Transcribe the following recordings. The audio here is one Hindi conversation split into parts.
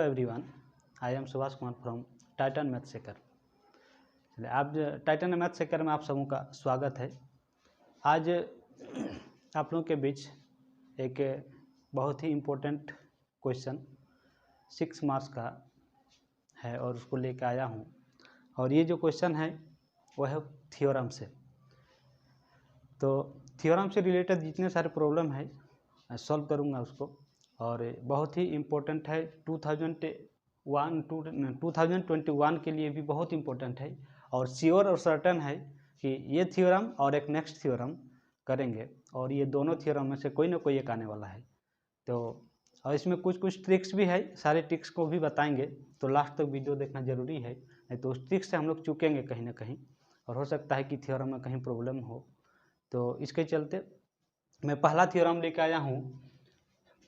everyone, I am Subhash Kumar from Titan math सेकर। चलिए आप टाइटन मैथ सेकर में आप सबों का स्वागत है। आज आप लोगों के बीच एक बहुत ही इम्पोर्टेंट क्वेश्चन 6 मार्क्स का है और उसको लेकर आया हूँ। और ये जो क्वेश्चन है वह है थ्योरम से। तो थ्योरम से रिलेटेड जितने सारे प्रॉब्लम है मैं सॉल्व करूँगा उसको, और बहुत ही इम्पोर्टेंट है। 2021 के लिए भी बहुत इम्पोर्टेंट है और श्योर और सर्टन है कि ये थ्योरम और एक नेक्स्ट थ्योरम करेंगे और ये दोनों थ्योरम में से कोई ना कोई एक आने वाला है। तो और इसमें कुछ ट्रिक्स भी है, सारे ट्रिक्स को भी बताएंगे, तो लास्ट तक वीडियो देखना ज़रूरी है, नहीं तो उस ट्रिक्स से हम लोग चूकेंगे कहीं ना कहीं और हो सकता है कि थ्योरम में कहीं प्रॉब्लम हो। तो इसके चलते मैं पहला थ्योरम लेकर आया हूँ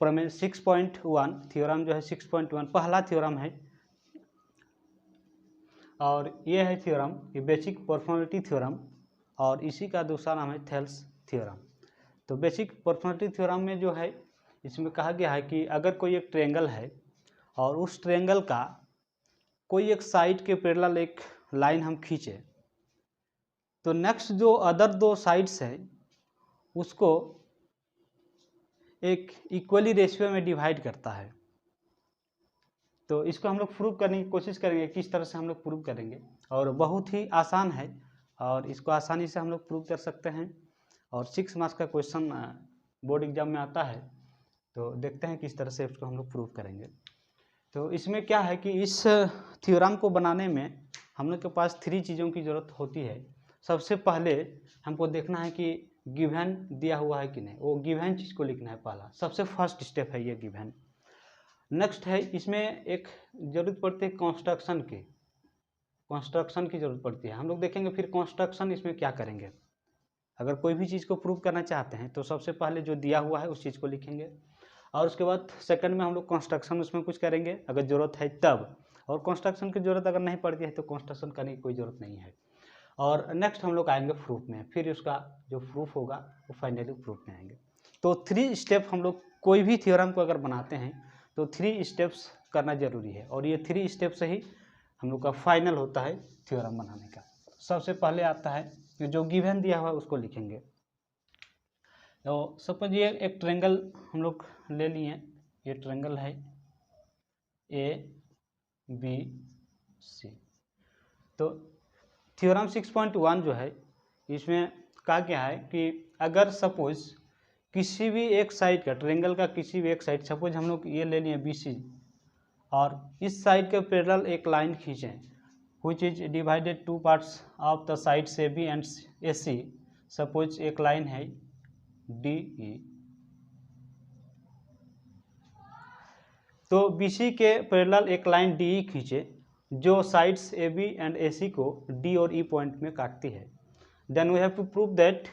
प्रमेय 6.1। थ्योरम जो है 6.1 पहला थ्योरम है और ये है थ्योरम, ये बेसिक परफॉर्मेटिव थ्योरम, और इसी का दूसरा नाम है थेल्स थ्योरम। तो बेसिक परफॉर्मेटिव थ्योरम में जो है इसमें कहा गया है कि अगर कोई एक ट्रायंगल है और उस ट्रायंगल का कोई एक साइड के पैरेलल एक लाइन हम खींचे, तो नेक्स्ट जो अदर दो साइड्स है उसको एक इक्वली रेशियो में डिवाइड करता है। तो इसको हम लोग प्रूव करने की कोशिश करेंगे, किस तरह से हम लोग प्रूव करेंगे, और बहुत ही आसान है और इसको आसानी से हम लोग प्रूव कर सकते हैं। और 6 मार्क्स का क्वेश्चन बोर्ड एग्जाम में आता है, तो देखते हैं किस तरह से इसको हम लोग प्रूव करेंगे। तो इसमें क्या है कि इस थ्योरम को बनाने में हम लोग के पास 3 चीज़ों की ज़रूरत होती है। सबसे पहले हमको देखना है कि गिवन दिया हुआ है कि नहीं, वो गिवन चीज़ को लिखना है पहला, सबसे फर्स्ट स्टेप है ये गिवन। नेक्स्ट है इसमें एक ज़रूरत पड़ती है कंस्ट्रक्शन की ज़रूरत पड़ती है। हम लोग देखेंगे फिर कंस्ट्रक्शन इसमें क्या करेंगे। अगर कोई भी चीज़ को प्रूव करना चाहते हैं तो सबसे पहले जो दिया हुआ है उस चीज़ को लिखेंगे, और उसके बाद सेकंड में हम लोग कंस्ट्रक्शन उसमें कुछ करेंगे अगर ज़रूरत है तब, और कंस्ट्रक्शन की ज़रूरत अगर नहीं पड़ती है तो कंस्ट्रक्शन करने की कोई ज़रूरत नहीं है। और नेक्स्ट हम लोग आएंगे प्रूफ में, फिर उसका जो प्रूफ होगा वो फाइनली प्रूफ में आएंगे। तो 3 स्टेप हम लोग कोई भी थ्योरम को अगर बनाते हैं तो 3 स्टेप्स करना ज़रूरी है, और ये 3 स्टेप से ही हम लोग का फाइनल होता है थ्योरम बनाने का। सबसे पहले आता है कि जो गिवन दिया हुआ है उसको लिखेंगे। तो सपोज ये एक ट्रायंगल हम लोग ले लिए, ये ट्रायंगल है ABC। तो थ्योरम 6.1 जो है इसमें कहा गया है कि अगर सपोज किसी भी एक साइड का ट्रायंगल का किसी भी एक साइड, सपोज हम लोग ये ले लिए BC, और इस साइड के पैरेलल एक लाइन खींचें which is divided 2 parts of the sides AB and AC। Suppose एक लाइन है DE, तो BC के पैरेलल एक लाइन DE खींचे जो साइड्स AB एंड AC को D और E पॉइंट में काटती है। Then we have to prove that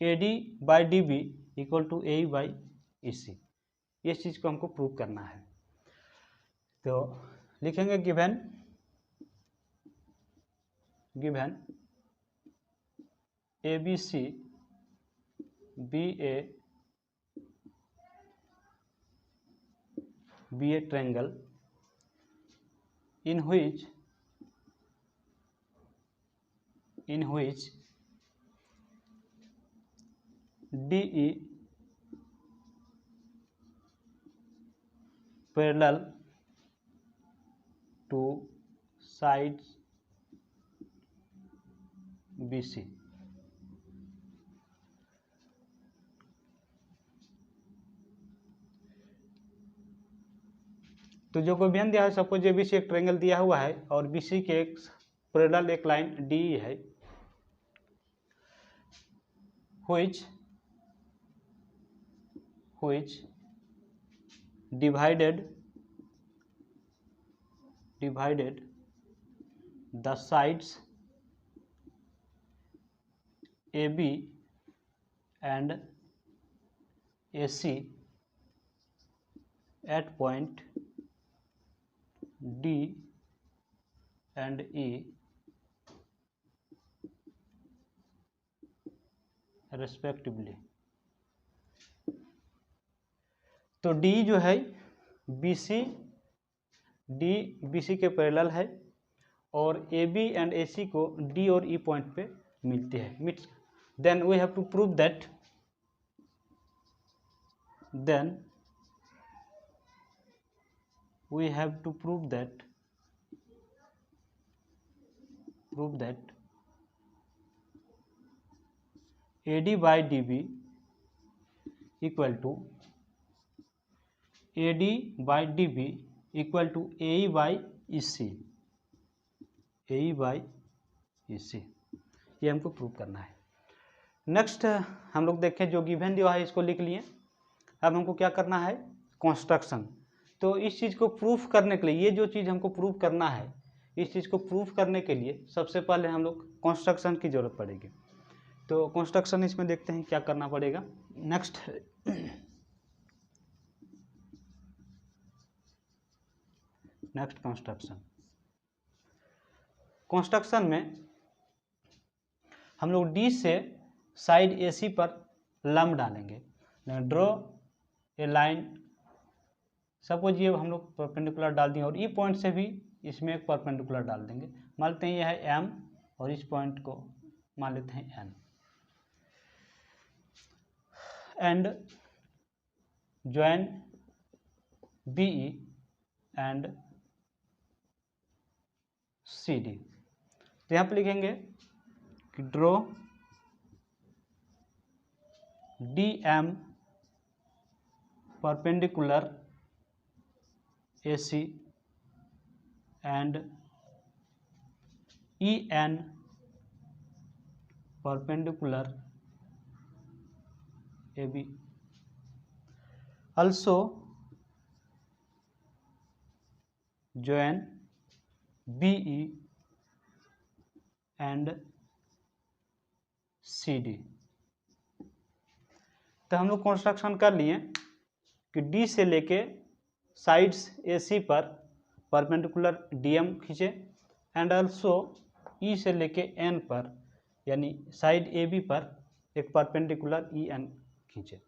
AD by DB equal to AE by EC। इस चीज़ को हमको प्रूव करना है। तो लिखेंगे given ABC be a triangle in which DE parallel to sides BC। तो जो गिवन दिया है, सपोज ABC एक ट्रायंगल दिया हुआ है और BC के एक पैरेलल एक लाइन DE है which divided the sides AB and AC at point D and E respectively। तो D जो है BC डी बी सी के पैरेलल है और ए बी एंड ए सी को डी और ई पॉइंट पे मिलती है meets, then we have to prove that AD by DB equal to AD by DB equal to AE by EC, AE by EC, ये हमको प्रूव करना है। नेक्स्ट हम लोग देखें, जो गिवन दिया है इसको लिख लिए। अब हमको क्या करना है, कंस्ट्रक्शन। तो इस चीज़ को प्रूफ करने के लिए, ये जो चीज़ हमको प्रूव करना है, इस चीज़ को प्रूफ करने के लिए सबसे पहले हम लोग कंस्ट्रक्शन की ज़रूरत पड़ेगी। तो कंस्ट्रक्शन इसमें देखते हैं क्या करना पड़ेगा। नेक्स्ट कंस्ट्रक्शन में हम लोग डी से साइड AC पर लंब डालेंगे। ड्रॉ ए लाइन, सपोज ये हम लोग परपेंडिकुलर डाल देंगे और ई पॉइंट से भी इसमें एक परपेंडिकुलर डाल देंगे। मान लेते हैं यह है M और इस पॉइंट को मान लेते हैं N, and join BE and CD। तो यहाँ पे लिखेंगे कि draw DM perpendicular AC and EN perpendicular AB, also join BE and CD। तो हम लोग कंस्ट्रक्शन कर लिए कि डी से लेके साइड्स AC पर परपेंडिकुलर DM खींचे एंड ऑल्सो ई से लेके N पर यानी साइड AB पर एक परपेंडिकुलर EN खींचे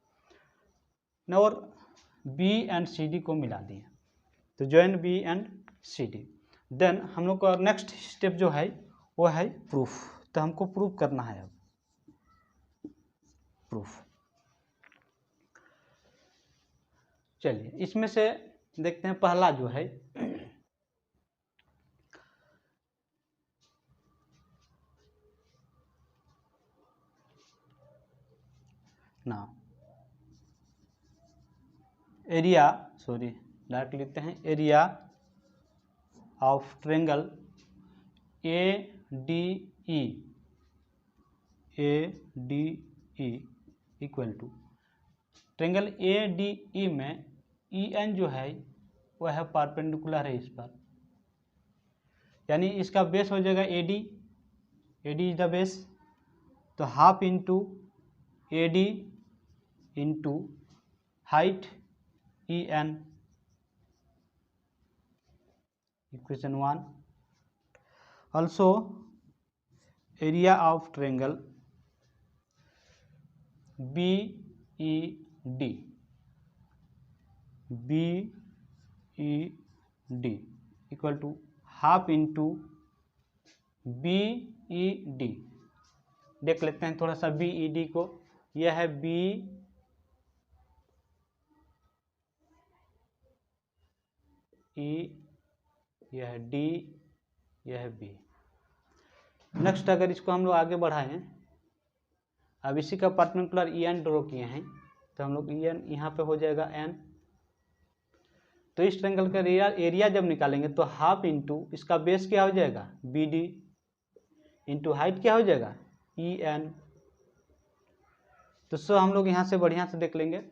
और B एंड CD को मिला दिए। तो join B and CD। Then हम लोग का नेक्स्ट स्टेप जो है वो है प्रूफ। तो हमको प्रूफ करना है। अब प्रूफ, चलिए इसमें से देखते हैं पहला जो है ना एरिया, सॉरी डायरेक्ट लिखते हैं, area of triangle ADE equal to triangle ADE में EN जो है वह है परपेंडिकुलर है इस पर, यानी इसका बेस हो जाएगा AD इज द बेस। तो half into AD into height EN, equation 1। Also area of triangle BED equal to half into BED। देख लेते हैं थोड़ा सा BED को, यह है B, यह है D, यह है B। नेक्स्ट अगर इसको हम लोग आगे बढ़ाएं, अब इसी का परपेंडिकुलर EN ड्रॉ किए हैं तो हम लोग EN यहाँ पे हो जाएगा N। तो इस ट्रायंगल का एरिया जब निकालेंगे तो हाफ इंटू इसका बेस क्या हो जाएगा BD इंटू हाइट क्या हो जाएगा EN। तो सो हम लोग यहाँ से बढ़िया से देख लेंगे,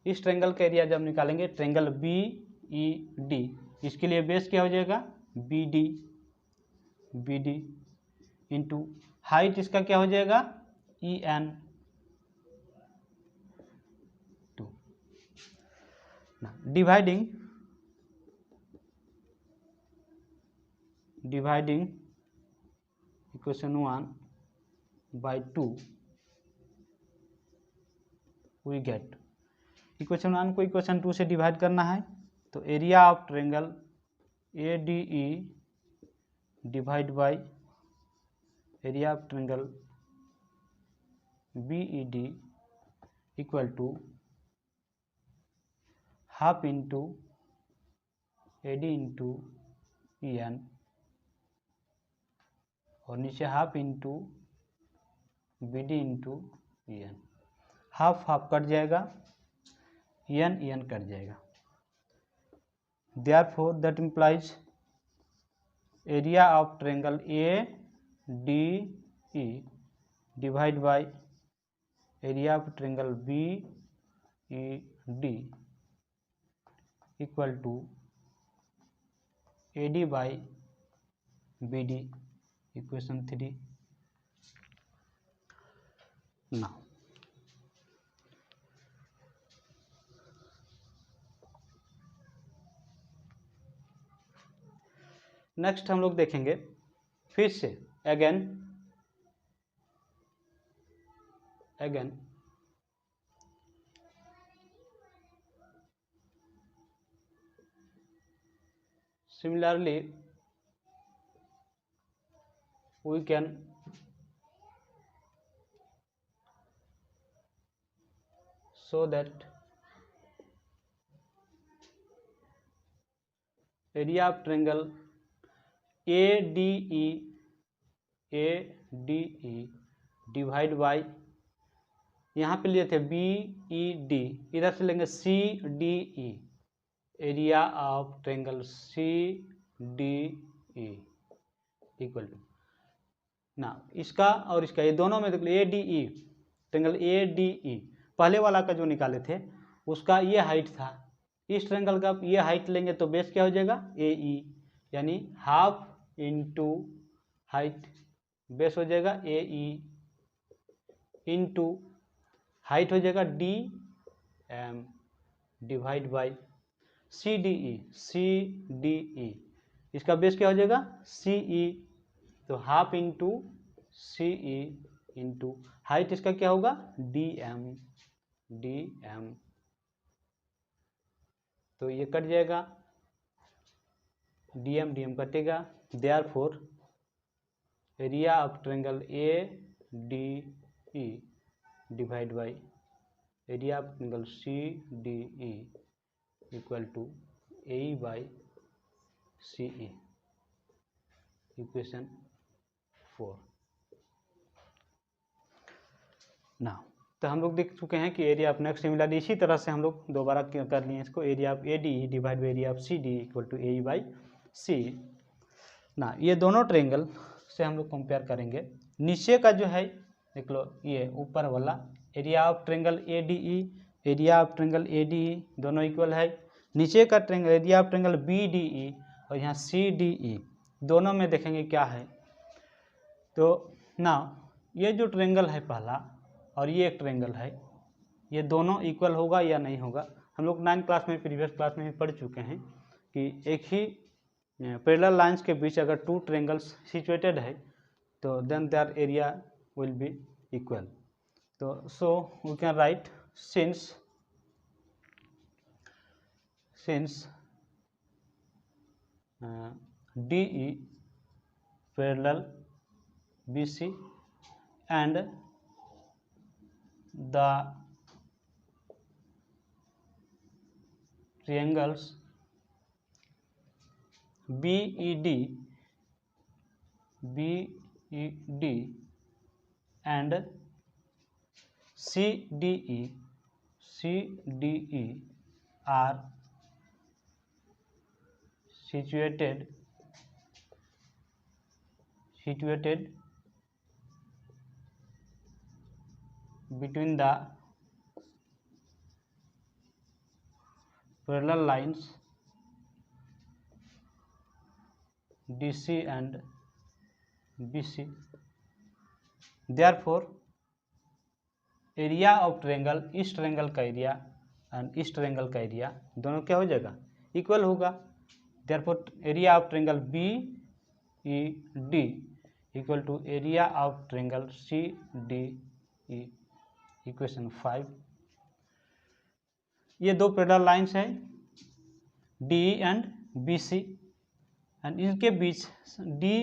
इस ट्रायंगल का एरिया जब निकालेंगे ट्रायंगल BED, इसके लिए बेस क्या हो जाएगा BD इंटू हाइट इसका क्या हो जाएगा EN 2। Dividing equation 1 by 2 we get, equation 1 को इक्वेशन 2 से डिवाइड करना है। तो area of triangle ADE divide by area of triangle BED equal to half into AD into EN और नीचे half into BD into EN। Half half cut जाएगा, EN कट जाएगा। Therefore that implies area of triangle ADE divide by area of triangle BED equal to AD by BD, equation 3. Now next हम लोग देखेंगे फिर से again similarly we can show that area of triangle ADE divide by, यहाँ पे लिए थे BED, इधर से लेंगे CDE, area of triangle CDE equal to ना इसका और इसका, ये दोनों में देख लो ADE ट्रायंगल ADE पहले वाला का जो निकाले थे उसका ये हाइट था, इस ट्रायंगल का ये हाइट लेंगे तो बेस क्या हो जाएगा AE, यानी हाफ इंटू हाइट बेस हो जाएगा AE इंटू हाइट हो जाएगा DM डिवाइड बाई CDE, इसका बेस क्या हो जाएगा CE, तो half into CE into height इसका क्या होगा DM, तो ये कट जाएगा, DM कटेगा। Therefore area of triangle ADE divide by area of triangle CDE equal to AE by CE, equation 4। ना तो हम लोग देख चुके हैं कि एरिया ऑफ नेक्स्ट सिमिलरली इसी तरह से हम लोग दोबारा कर लिए इसको, area of ADE divide by area of CD equal to AE by C। ना ये दोनों ट्रायंगल से हम लोग कंपेयर करेंगे, नीचे का जो है देख लो ये ऊपर वाला area of triangle ADE, area of triangle ADE दोनों इक्वल है, नीचे का triangle area of triangle BDE और यहाँ CDE दोनों में देखेंगे क्या है। तो ना ये जो ट्रायंगल है पहला और ये एक ट्रायंगल है, ये दोनों इक्वल होगा या नहीं होगा। हम लोग 9th क्लास में प्रीवियस क्लास में भी पढ़ चुके हैं कि एक ही पैरेलल लाइंस के बीच अगर टू ट्रायंगल्स सिचुएटेड है तो then their area will be equal. तो so we can write since DE parallel BC and the triangles BED and CDE are situated between the parallel lines DC and BC। Therefore area of triangle, इस ट्रायंगल का एरिया एंड इस ट्रायंगल का एरिया दोनों क्या हो जाएगा इक्वल होगा। Therefore area of triangle BED equal to area of triangle CDE, equation 5। ये दो पैरेलल लाइंस हैं DE एंड BC, एंड इनके बीच डी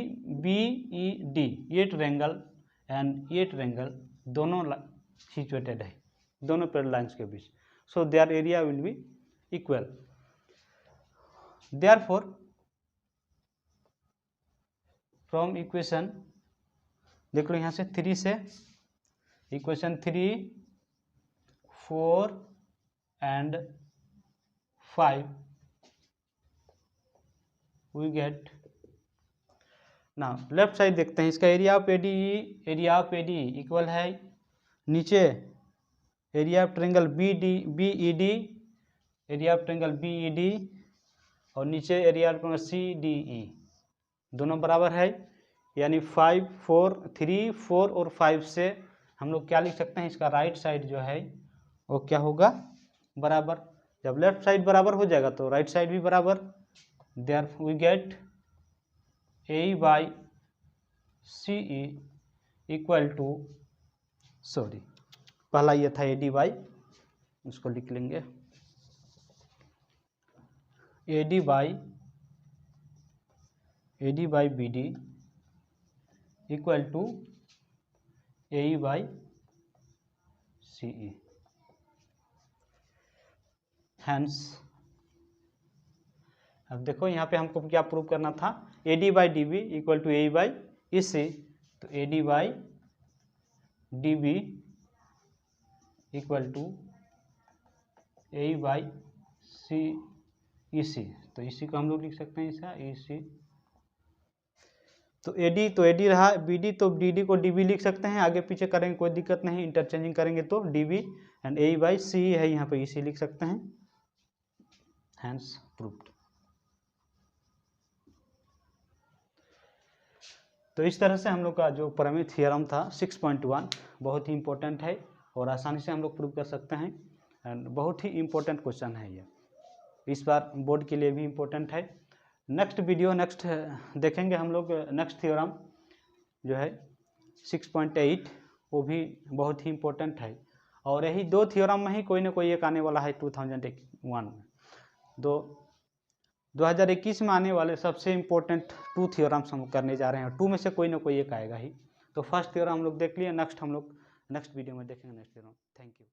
बी ई डी ये ट्रायंगल एंड ये ट्रायंगल दोनों सिचुएटेड है, दोनों पैरेलल लाइन्स के बीच, so their area will be equal. Therefore from equation देख लो यहाँ से 3 से इक्वेशन 3, 4 एंड 5 वी गेट। ना लेफ्ट साइड देखते हैं, इसका एरिया ऑफ एडी इक्वल है नीचे area of triangle B E D, area of triangle B E D, और नीचे area of triangle C D E, दोनों बराबर है। यानी 5, 4, 3, 4 और 5 से हम लोग क्या लिख सकते हैं, इसका राइट साइड जो है वो क्या होगा, बराबर। जब लेफ्ट साइड बराबर हो जाएगा तो राइट साइड भी बराबर। There we get A by C E equal to, sorry पहला ये था ए डी बाई, उसको लिख लेंगे A D by B D equal to A by C E. Hence अब देखो यहाँ पे हमको क्या प्रूव करना था, A D by D B equal to A by E C, तो A D by D B equal to A by C E C, तो इसी को हम लोग लिख सकते हैं इसका ई सी। तो ए डी रहा, बी डी तो डी डी को डी बी लिख सकते हैं, आगे पीछे करेंगे कोई दिक्कत नहीं, इंटरचेंजिंग करेंगे तो D B, and A by C है यहाँ पे ई सी लिख सकते हैं। Hence proved. तो इस तरह से हम लोग का जो प्रमेय थ्योरम था 6.1 बहुत ही इंपॉर्टेंट है और आसानी से हम लोग प्रूव कर सकते हैं, एंड बहुत ही इंपॉर्टेंट क्वेश्चन है ये, इस बार बोर्ड के लिए भी इम्पोर्टेंट है। नेक्स्ट वीडियो नेक्स्ट देखेंगे हम लोग, नेक्स्ट थ्योरम जो है 6.8 वो भी बहुत ही इम्पोर्टेंट है, और यही 2 थ्योरम में ही कोई ना कोई एक आने वाला है 2021 में। 2021 में आने वाले सबसे इम्पोर्टेंट 2 थ्योरम्स हम करने जा रहे हैं, 2 में से कोई ना कोई एक आएगा ही। तो फर्स्ट थ्योरम हम लोग देख लिए, नेक्स्ट हम लोग नेक्स्ट वीडियो में देखेंगे नेक्स्ट थ्योरम। Thank you.